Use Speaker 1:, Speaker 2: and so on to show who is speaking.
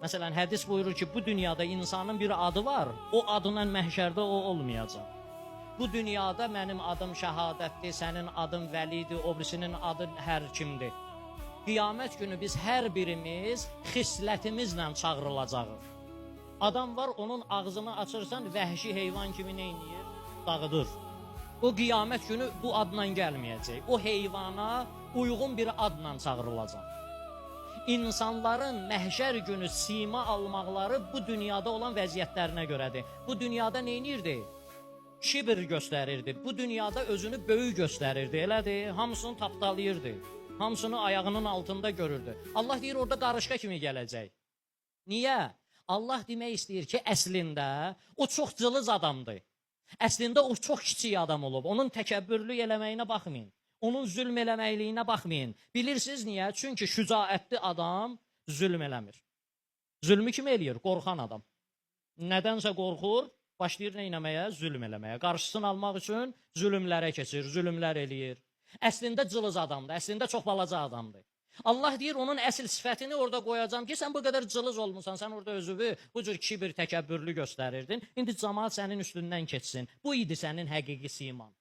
Speaker 1: Məsələn, hədis buyurur ki, bu dünyada insanın bir adı var, o adla məhşərdə o olmayacaq. Bu dünyada mənim adım şəhadətdir, sənin adın vəlidir, o birisinin adı hər kimdir. Qiyamət günü biz hər birimiz xislətimizlə çağırılacağıq. Adam var, onun ağzını açırsan, vəhşi heyvan kimi neyniyir? Dağıdır. O qiyamət günü bu adla gəlməyəcək. O heyvana uyğun bir adla çağırılacaq. İnsanların məhşər günü sima almaqları bu dünyada olan vəziyyətlərinə görədir. Bu dünyada neynirdi? Kibir göstərirdi. Bu dünyada özünü böyük göstərirdi, elədir? Hamısını tapdalayırdı. Hamısını ayağının altında görürdü. Allah deyir, orada qarışqa kimi gələcək. Niyə? Allah demək istəyir ki, əslində o çox cılız adamdır. Əslində o çox kiçik adam olub. Onun təkəbbürlü eləməyinə baxmayın. Onun zülm eləməyliyinə baxmayın. Bilirsiniz niyə? Çünki şücaətli adam zülm eləmir. Zülmü kim eləyir? Qorxan adam. Nədənsə qorxur, başlayır nə eləməyə? Zülm eləməyə. Qarşısını almaq üçün zülmlərə keçir, zülmlər eləyir. Əslində cılız adamdır, əslində çox balaca adamdır. Allah deyir, onun əsl sifətini orada qoyacam ki, sən bu qədər cılız olmusan, sən orada özünü bu cür kibir, təkəbbürlü göstərirdin. İndi cəmaat sənin üstündən keçsin. Bu idi sənin həqiqi siman.